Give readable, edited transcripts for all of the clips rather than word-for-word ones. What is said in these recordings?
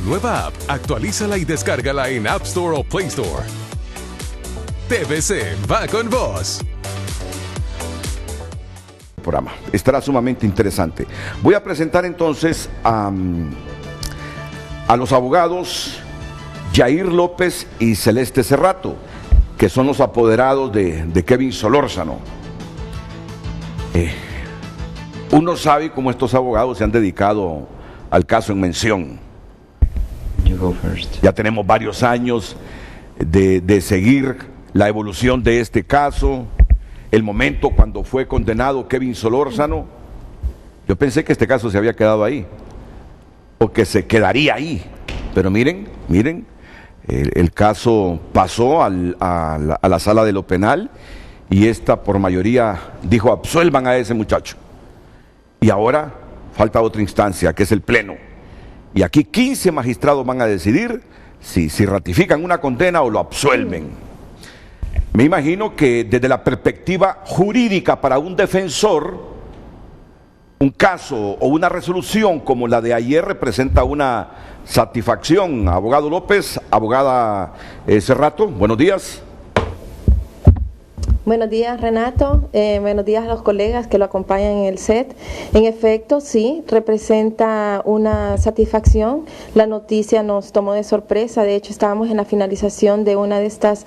nueva app. Actualízala y descárgala en App Store o Play Store. TVC va con vos. Programa. Estará sumamente interesante. Voy a presentar entonces a los abogados Yair López y Celeste Cerrato, que son los apoderados de Kevin Solórzano. Uno sabe cómo estos abogados se han dedicado al caso en mención. You go first. Ya tenemos varios años de seguir la evolución de este caso. El momento cuando fue condenado Kevin Solórzano, yo pensé que este caso se había quedado ahí, o que se quedaría ahí, pero miren, el caso pasó a la sala de lo penal, y esta por mayoría dijo absuelvan a ese muchacho, y ahora falta otra instancia, que es el pleno, y aquí 15 magistrados van a decidir si ratifican una condena o lo absuelven. Me imagino que desde la perspectiva jurídica para un defensor, un caso o una resolución como la de ayer representa una satisfacción. Abogado López, abogada Cerrato, buenos días. Buenos días, Renato. Buenos días a los colegas que lo acompañan en el set. En efecto, sí, representa una satisfacción. La noticia nos tomó de sorpresa. De hecho, estábamos en la finalización de una de estas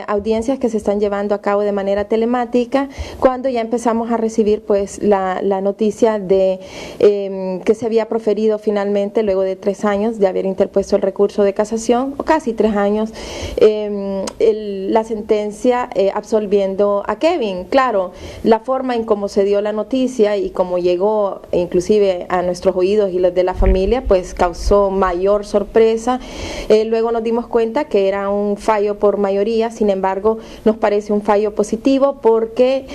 audiencias que se están llevando a cabo de manera telemática, cuando ya empezamos a recibir pues la noticia de que se había proferido finalmente, luego de 3 años de haber interpuesto el recurso de casación, o casi 3 años, la sentencia absolviendo a Kevin. Claro, la forma en cómo se dio la noticia y cómo llegó inclusive a nuestros oídos y los de la familia, pues causó mayor sorpresa. Luego nos dimos cuenta que era un fallo por mayoría. Sin embargo, nos parece un fallo positivo porque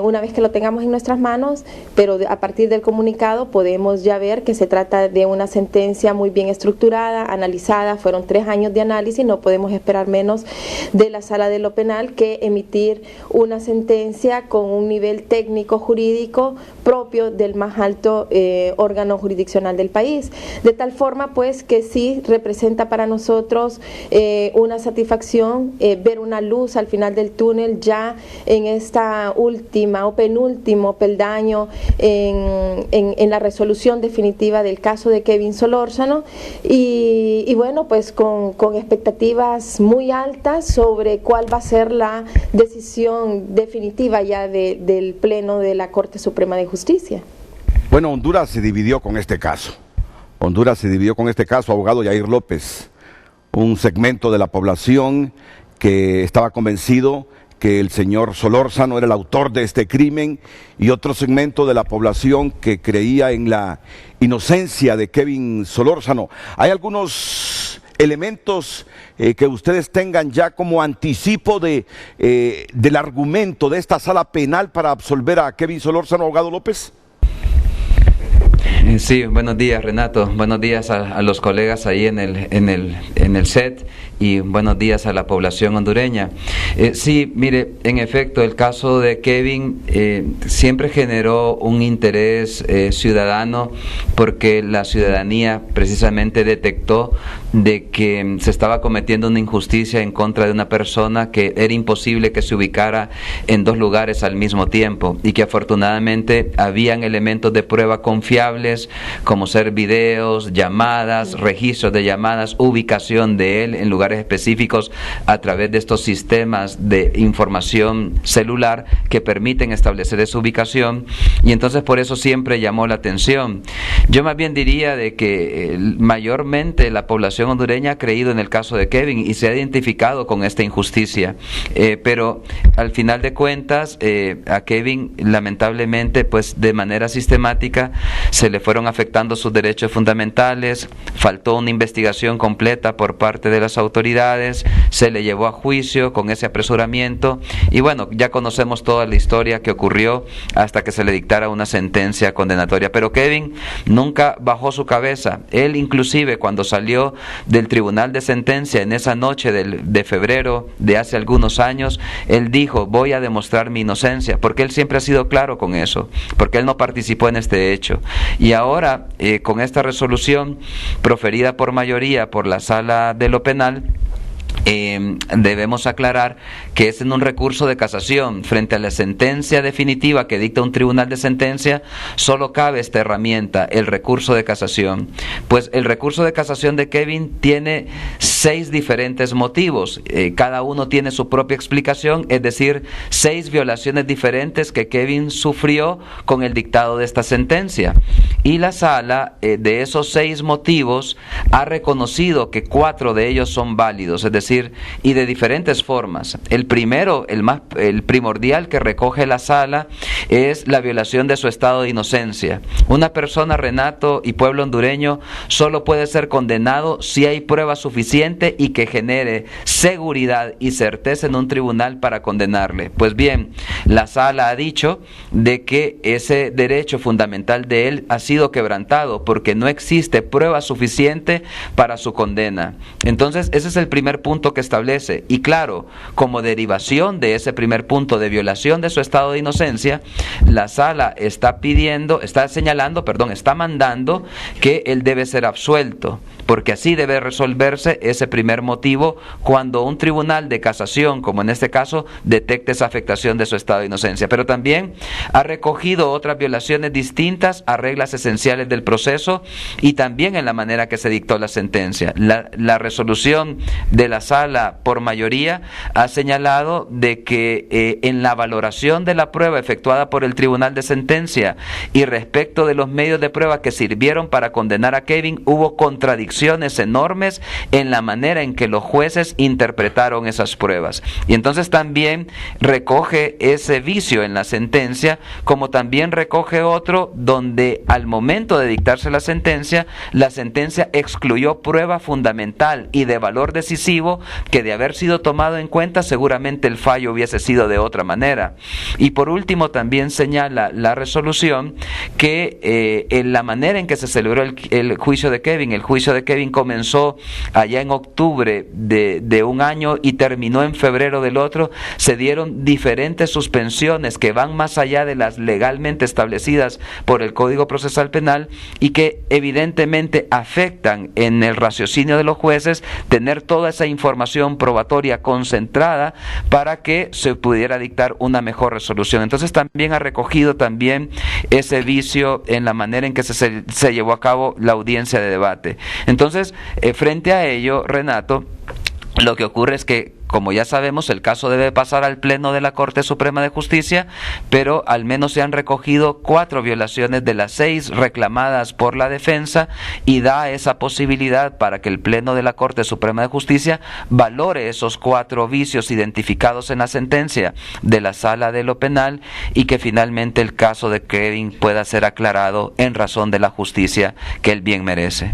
una vez que lo tengamos en nuestras manos, pero a partir del comunicado podemos ya ver que se trata de una sentencia muy bien estructurada, analizada. Fueron 3 años de análisis. No podemos esperar menos de la sala de lo penal que emitir una sentencia con un nivel técnico jurídico propio del más alto órgano jurisdiccional del país, de tal forma pues que sí representa para nosotros una satisfacción ver una luz al final del túnel ya en esta última o penúltimo peldaño en la resolución definitiva del caso de Kevin Solórzano, y bueno, pues con expectativas muy altas sobre cuál va a ser la decisión definitiva ya del Pleno de la Corte Suprema de Justicia. Bueno, Honduras se dividió con este caso. Abogado Yair López. Un segmento de la población que estaba convencido que el señor Solórzano era el autor de este crimen, y otro segmento de la población que creía en la inocencia de Kevin Solórzano. ¿Hay algunos elementos que ustedes tengan ya como anticipo del argumento de esta sala penal para absolver a Kevin Solórzano, abogado López? Sí, buenos días, Renato. Buenos días a los colegas ahí en el set, y buenos días a la población hondureña. Sí, mire, en efecto, el caso de Kevin siempre generó un interés ciudadano, porque la ciudadanía precisamente detectó de que se estaba cometiendo una injusticia en contra de una persona que era imposible que se ubicara en 2 lugares al mismo tiempo, y que afortunadamente habían elementos de prueba confiables, como ser videos, llamadas, registros de llamadas, ubicación de él en lugares específicos a través de estos sistemas de información celular que permiten establecer esa ubicación, y entonces por eso siempre llamó la atención. Yo más bien diría de que mayormente la población hondureña ha creído en el caso de Kevin y se ha identificado con esta injusticia, pero al final de cuentas a Kevin lamentablemente pues de manera sistemática se le fueron afectando sus derechos fundamentales, faltó una investigación completa por parte de las autoridades, se le llevó a juicio con ese apresuramiento, y bueno, ya conocemos toda la historia que ocurrió hasta que se le dictara una sentencia condenatoria. Pero Kevin nunca bajó su cabeza. Él inclusive cuando salió del tribunal de sentencia en esa noche de febrero de hace algunos años, él dijo: voy a demostrar mi inocencia, porque él siempre ha sido claro con eso, porque él no participó en este hecho. Y Y ahora, con esta resolución proferida por mayoría por la Sala de lo Penal, debemos aclarar que es en un recurso de casación. Frente a la sentencia definitiva que dicta un tribunal de sentencia, solo cabe esta herramienta, el recurso de casación. Pues el recurso de casación de Kevin tiene 6 diferentes motivos, cada uno tiene su propia explicación, es decir, 6 violaciones diferentes que Kevin sufrió con el dictado de esta sentencia. Y la sala, de esos 6 motivos, ha reconocido que 4 de ellos son válidos, es decir, y de diferentes formas. El primero, el primordial que recoge la sala, es la violación de su estado de inocencia. Una persona, Renato y pueblo hondureño, solo puede ser condenado si hay prueba suficiente y que genere seguridad y certeza en un tribunal para condenarle. Pues bien, la sala ha dicho de que ese derecho fundamental de él ha sido quebrantado porque no existe prueba suficiente para su condena. Entonces, ese es el primer punto que establece. Y claro, como derivación de ese primer punto de violación de su estado de inocencia, la sala está mandando que él debe ser absuelto, porque así debe resolverse ese primer motivo cuando un tribunal de casación, como en este caso, detecte esa afectación de su estado de inocencia. Pero también ha recogido otras violaciones distintas a reglas esenciales del proceso y también en la manera que se dictó la sentencia. La resolución de la sala por mayoría ha señalado de que en la valoración de la prueba efectuada por el tribunal de sentencia y respecto de los medios de prueba que sirvieron para condenar a Kevin, hubo contradicciones enormes en la manera en que los jueces interpretaron esas pruebas. Y entonces también recoge ese vicio en la sentencia, como también recoge otro donde al momento de dictarse la sentencia excluyó prueba fundamental y de valor decisivo que de haber sido tomado en cuenta seguramente el fallo hubiese sido de otra manera. Y por último también señala la resolución que en la manera en que se celebró el juicio de Kevin comenzó allá en octubre de un año y terminó en febrero del otro. Se dieron diferentes suspensiones que van más allá de las legalmente establecidas por el Código Procesal Penal y que evidentemente afectan en el raciocinio de los jueces tener toda esa información probatoria concentrada para que se pudiera dictar una mejor resolución. Entonces también ha recogido también ese vicio en la manera en que se llevó a cabo la audiencia de debate. Entonces, frente a ello, Renato, lo que ocurre es que, como ya sabemos, el caso debe pasar al Pleno de la Corte Suprema de Justicia, pero al menos se han recogido 4 violaciones de las 6 reclamadas por la defensa y da esa posibilidad para que el Pleno de la Corte Suprema de Justicia valore esos 4 vicios identificados en la sentencia de la Sala de lo Penal y que finalmente el caso de Kevin pueda ser aclarado en razón de la justicia que él bien merece.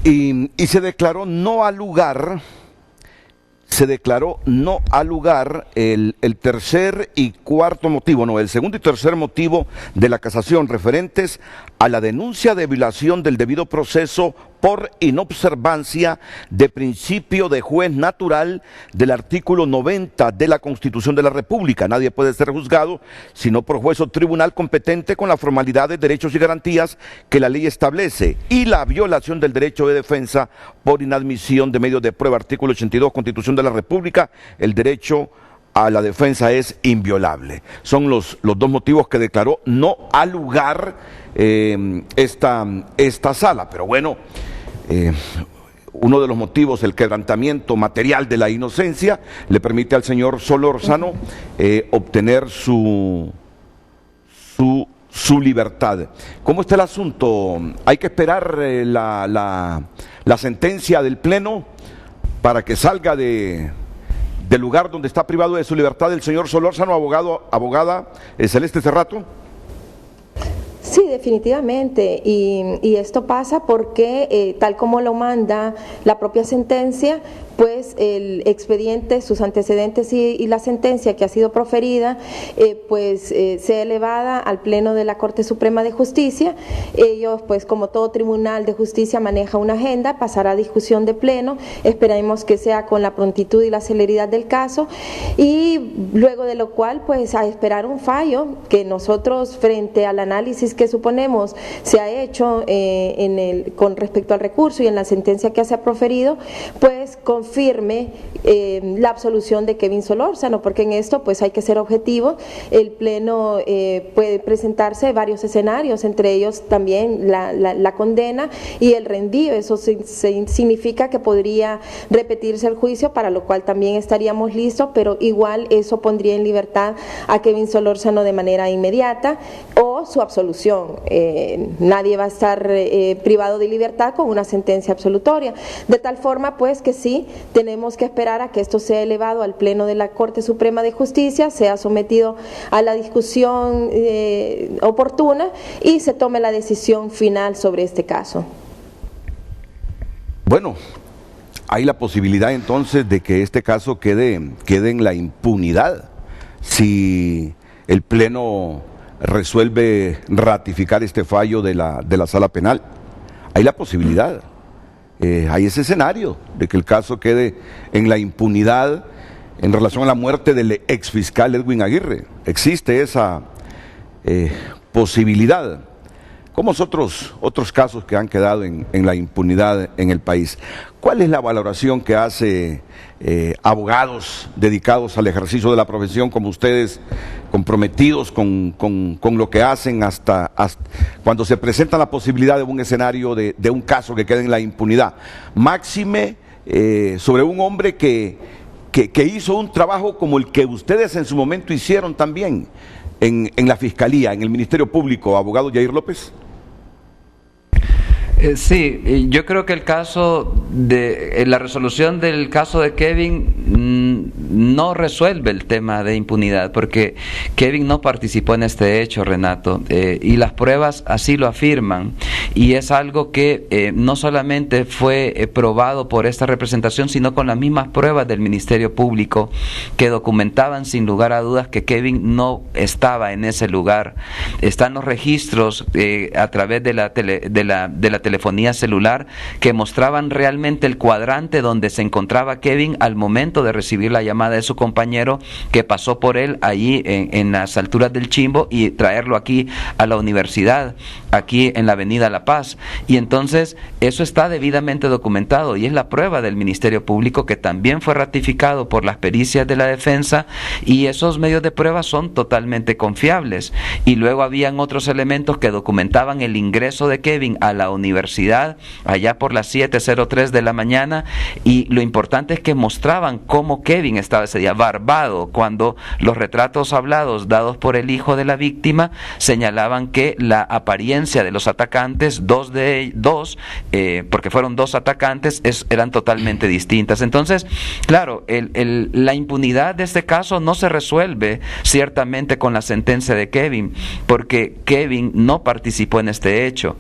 Y se declaró no al lugar el tercer y cuarto motivo, el segundo y tercer motivo de la casación referentes a la denuncia de violación del debido proceso por inobservancia de principio de juez natural del artículo 90 de la Constitución de la República. Nadie puede ser juzgado sino por juez o tribunal competente con la formalidad de derechos y garantías que la ley establece, y la violación del derecho de defensa por inadmisión de medios de prueba, artículo 82 Constitución de la República. El derecho a la defensa es inviolable. Son los 2 motivos que declaró no al lugar esta sala. Pero bueno, uno de los motivos, el quebrantamiento material de la inocencia, le permite al señor Solórzano obtener su libertad. ¿Cómo está el asunto? ¿Hay que esperar la sentencia del Pleno para que salga del lugar donde está privado de su libertad el señor Solórzano, abogada Celeste Cerrato? Sí, definitivamente, y esto pasa porque tal como lo manda la propia sentencia, pues el expediente, sus antecedentes y la sentencia que ha sido proferida, sea elevada al Pleno de la Corte Suprema de Justicia. Ellos, pues como todo tribunal de justicia, maneja una agenda, pasará a discusión de pleno, esperemos que sea con la prontitud y la celeridad del caso, y luego de lo cual, pues a esperar un fallo que nosotros, frente al análisis que suponemos se ha hecho con respecto al recurso y en la sentencia que se ha proferido, pues confirme la absolución de Kevin Solórzano, porque en esto pues hay que ser objetivo. El pleno puede presentarse varios escenarios, entre ellos también la condena y el rendido. Eso significa que podría repetirse el juicio, para lo cual también estaríamos listos, pero igual eso pondría en libertad a Kevin Solórzano de manera inmediata, o su absolución. Nadie va a estar privado de libertad con una sentencia absolutoria, de tal forma pues que sí, tenemos que esperar a que esto sea elevado al Pleno de la Corte Suprema de Justicia, sea sometido a la discusión oportuna y se tome la decisión final sobre este caso. Bueno, hay la posibilidad entonces de que este caso quede en la impunidad si el Pleno resuelve ratificar este fallo de la Sala Penal. Hay la posibilidad, hay ese escenario de que el caso quede en la impunidad en relación a la muerte del exfiscal Edwin Aguirre. Existe esa posibilidad, como otros casos que han quedado en la impunidad en el país. ¿Cuál es la valoración que hace abogados dedicados al ejercicio de la profesión como ustedes, comprometidos con lo que hacen hasta cuando se presenta la posibilidad de un escenario de un caso que quede en la impunidad? Máxime sobre un hombre que hizo un trabajo como el que ustedes en su momento hicieron también en la Fiscalía, en el Ministerio Público, abogado Yair López. Sí, yo creo que el caso de la resolución del caso de Kevin no resuelve el tema de impunidad, porque Kevin no participó en este hecho, Renato, y las pruebas así lo afirman, y es algo que no solamente fue probado por esta representación, sino con las mismas pruebas del Ministerio Público que documentaban sin lugar a dudas que Kevin no estaba en ese lugar. Están los registros a través de la telefonía celular que mostraban realmente el cuadrante donde se encontraba Kevin al momento de recibir la llamada de su compañero que pasó por él allí en las alturas del Chimbo y traerlo aquí a la universidad, aquí en la avenida La Paz. Y entonces eso está debidamente documentado y es la prueba del Ministerio Público, que también fue ratificado por las pericias de la defensa, y esos medios de prueba son totalmente confiables. Y luego habían otros elementos que documentaban el ingreso de Kevin a la universidad allá por las 7:03 de la mañana, y lo importante es que mostraban cómo Kevin estaba ese día barbado, cuando los retratos hablados dados por el hijo de la víctima señalaban que la apariencia de los atacantes, porque fueron dos atacantes, eran totalmente distintas. Entonces, claro, la impunidad de este caso no se resuelve ciertamente con la sentencia de Kevin, porque Kevin no participó en este hecho.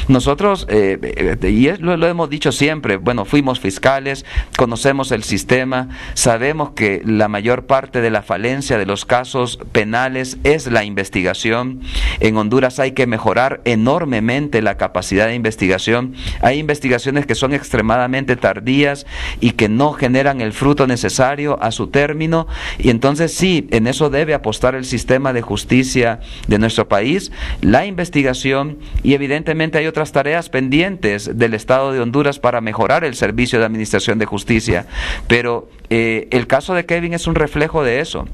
Nosotros lo hemos dicho siempre, bueno, fuimos fiscales, conocemos el sistema, sabemos que la mayor parte de la falencia de los casos penales es la investigación. En Honduras hay que mejorar enormemente la capacidad de investigación. Hay investigaciones que son extremadamente tardías y que no generan el fruto necesario a su término, y entonces sí, en eso debe apostar el sistema de justicia de nuestro país, la investigación, y evidentemente hay otras tareas pendientes del Estado de Honduras para mejorar el servicio de administración de justicia, pero el caso de Kevin es un reflejo de eso.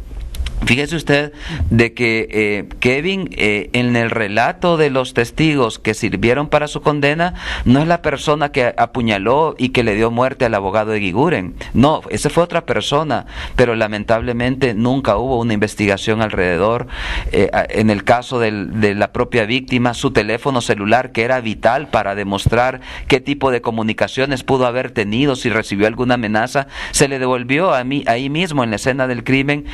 Fíjese usted de que Kevin, en el relato de los testigos que sirvieron para su condena, no es la persona que apuñaló y que le dio muerte al abogado Eguiguren. No, esa fue otra persona, pero lamentablemente nunca hubo una investigación alrededor. En el caso de la propia víctima, su teléfono celular, que era vital para demostrar qué tipo de comunicaciones pudo haber tenido, si recibió alguna amenaza, se le devolvió ahí mismo en la escena del crimen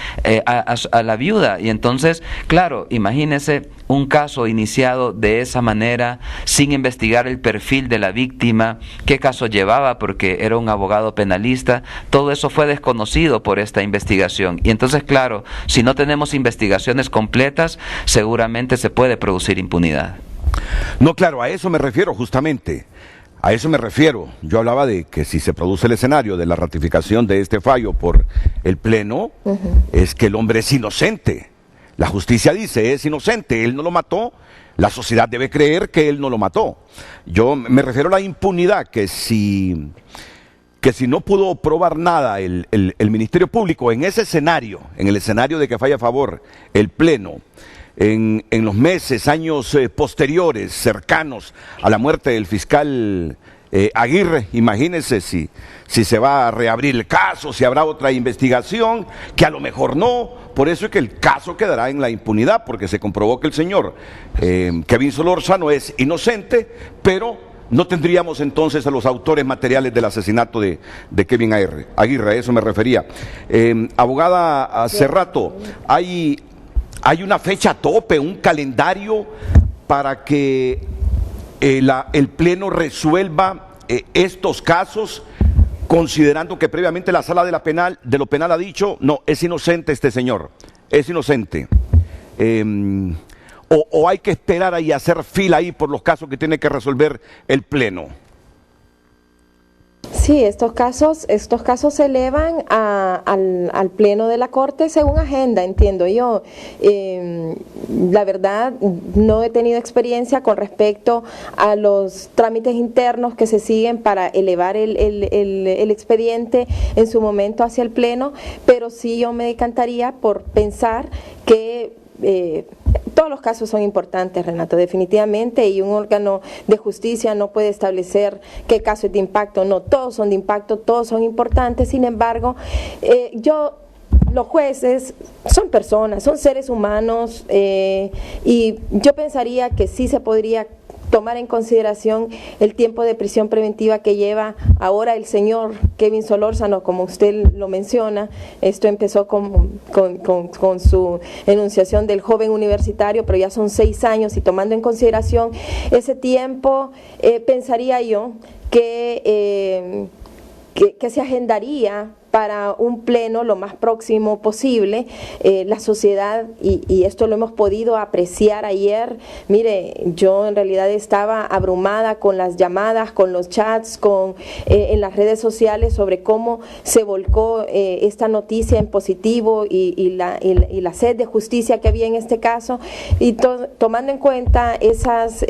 a a la viuda. Y entonces, claro, imagínese un caso iniciado de esa manera, sin investigar el perfil de la víctima, qué caso llevaba, porque era un abogado penalista. Todo eso fue desconocido por esta investigación. Y entonces, claro, si no tenemos investigaciones completas, seguramente se puede producir impunidad. No, claro, a eso me refiero justamente. A eso me refiero. Yo hablaba de que si se produce el escenario de la ratificación de este fallo por el Pleno, es que el hombre es inocente. La justicia dice, es inocente, él no lo mató, la sociedad debe creer que él no lo mató. Yo me refiero a la impunidad, que si no pudo probar nada el Ministerio Público en ese escenario, en el escenario de que falla a favor el Pleno, en los meses, años posteriores, cercanos a la muerte del fiscal Aguirre, imagínense si se va a reabrir el caso, si habrá otra investigación, que a lo mejor no. Por eso es que el caso quedará en la impunidad, porque se comprobó que el señor Kevin Solórzano es inocente, pero no tendríamos entonces a los autores materiales del asesinato de Kevin Aguirre, a eso me refería. Abogada, hace rato, hay una fecha tope, un calendario para que el Pleno resuelva estos casos, considerando que previamente la Sala de lo Penal ha dicho, no, es inocente este señor, es inocente. O hay que esperar ahí, hacer fila ahí por los casos que tiene que resolver el Pleno. Sí, estos casos se elevan al Pleno de la Corte según agenda, entiendo yo. La verdad, no he tenido experiencia con respecto a los trámites internos que se siguen para elevar el expediente en su momento hacia el Pleno, pero sí yo me decantaría por pensar que todos los casos son importantes, Renato, definitivamente, y un órgano de justicia no puede establecer qué caso es de impacto. No, todos son de impacto, todos son importantes. Sin embargo, los jueces son personas, son seres humanos, y yo pensaría que sí se podría tomar en consideración el tiempo de prisión preventiva que lleva ahora el señor Kevin Solórzano, como usted lo menciona. Esto empezó con su enunciación del joven universitario, pero ya son 6 años, y tomando en consideración ese tiempo, pensaría yo que se agendaría para un pleno lo más próximo posible. La sociedad, y esto lo hemos podido apreciar ayer, mire, yo en realidad estaba abrumada con las llamadas, con los chats, en las redes sociales sobre cómo se volcó esta noticia en positivo y la sed de justicia que había en este caso, y tomando en cuenta esas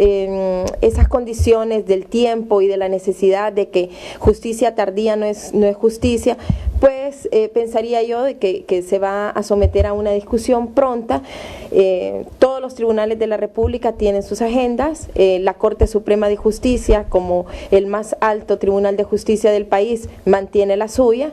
condiciones del tiempo y de la necesidad de que justicia tardía no es justicia, pues pensaría yo de que se va a someter a una discusión pronta. Todos los tribunales de la República tienen sus agendas. La Corte Suprema de Justicia, como el más alto tribunal de justicia del país, mantiene la suya,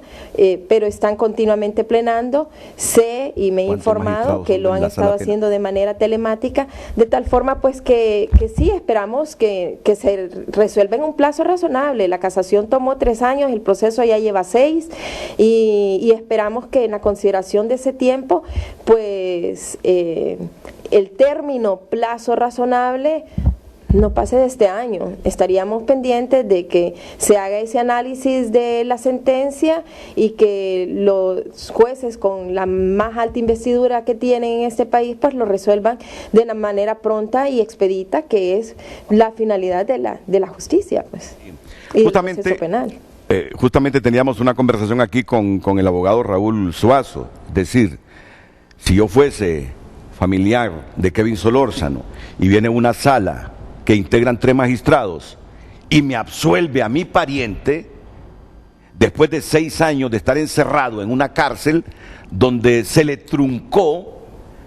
pero están continuamente plenando. Sé y me he informado que lo han estado haciendo de manera telemática, de tal forma pues que sí esperamos que se resuelva en un plazo razonable. La casación tomó 3 años, el proceso ya lleva 6, y esperamos que en la consideración de ese tiempo, pues el término plazo razonable no pase de este año. Estaríamos pendientes de que se haga ese análisis de la sentencia y que los jueces con la más alta investidura que tienen en este país pues lo resuelvan de una manera pronta y expedita, que es la finalidad de la justicia, pues, y del proceso penal. Justamente teníamos una conversación aquí con el abogado Raúl Suazo. Es decir, si yo fuese familiar de Kevin Solórzano y viene una sala que integran 3 magistrados y me absuelve a mi pariente, después de 6 años de estar encerrado en una cárcel donde se le truncó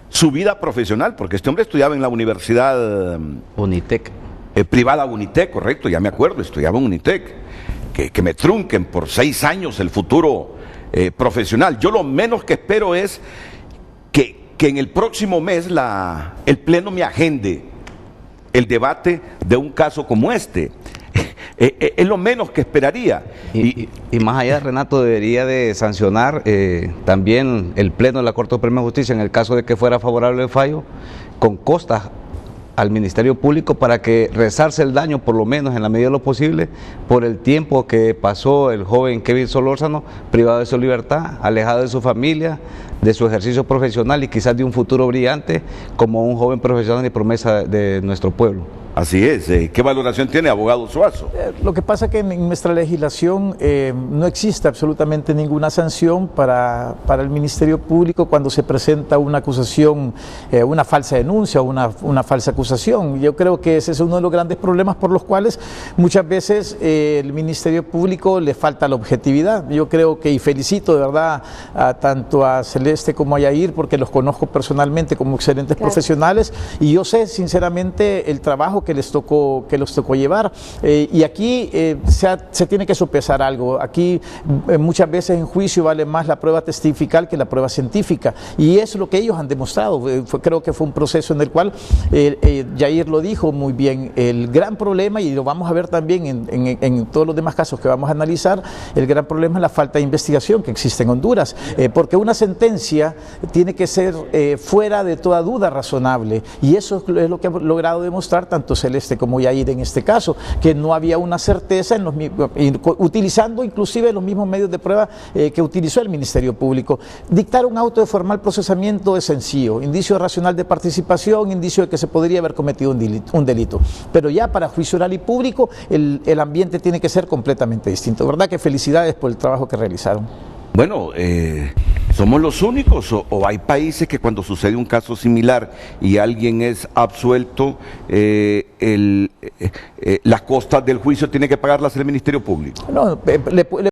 su vida profesional, porque este hombre estudiaba en la universidad Unitec. Privada Unitec, correcto, ya me acuerdo, estudiaba en Unitec. Que me trunquen por 6 años el futuro profesional. Yo lo menos que espero es que en el próximo mes el Pleno me agende el debate de un caso como este. Es lo menos que esperaría. Y más allá, Renato, debería de sancionar también el Pleno de la Corte Suprema de Justicia en el caso de que fuera favorable el fallo, con costas al Ministerio Público para que resarce el daño, por lo menos en la medida de lo posible, por el tiempo que pasó el joven Kevin Solórzano privado de su libertad, alejado de su familia, de su ejercicio profesional y quizás de un futuro brillante como un joven profesional y promesa de nuestro pueblo. Así es. ¿Qué valoración tiene, abogado Suazo? Lo que pasa es que en nuestra legislación no existe absolutamente ninguna sanción para el Ministerio Público cuando se presenta una acusación, una falsa denuncia o una falsa acusación. Yo creo que ese es uno de los grandes problemas por los cuales muchas veces el Ministerio Público le falta la objetividad. Yo creo que, y felicito de verdad tanto a Celeste como a Yair, porque los conozco personalmente como excelentes profesionales, y yo sé sinceramente el trabajo que les tocó llevar, y aquí se tiene que sopesar algo. Aquí muchas veces en juicio vale más la prueba testifical que la prueba científica, y es lo que ellos han demostrado. Creo que fue un proceso en el cual Yair lo dijo muy bien, el gran problema, y lo vamos a ver también en todos los demás casos que vamos a analizar, el gran problema es la falta de investigación que existe en Honduras, porque una sentencia tiene que ser fuera de toda duda razonable, y eso es lo que ha logrado demostrar tanto Celeste como Yair en este caso, que no había una certeza utilizando inclusive los mismos medios de prueba que utilizó el Ministerio Público. Dictar un auto de formal procesamiento es sencillo, indicio racional de participación, indicio de que se podría haber cometido un delito, pero ya para juicio oral y público el ambiente tiene que ser completamente distinto. ¿Verdad que felicidades por el trabajo que realizaron? Bueno, ¿somos los únicos o hay países que cuando sucede un caso similar y alguien es absuelto, las costas del juicio tiene que pagarlas el Ministerio Público? No,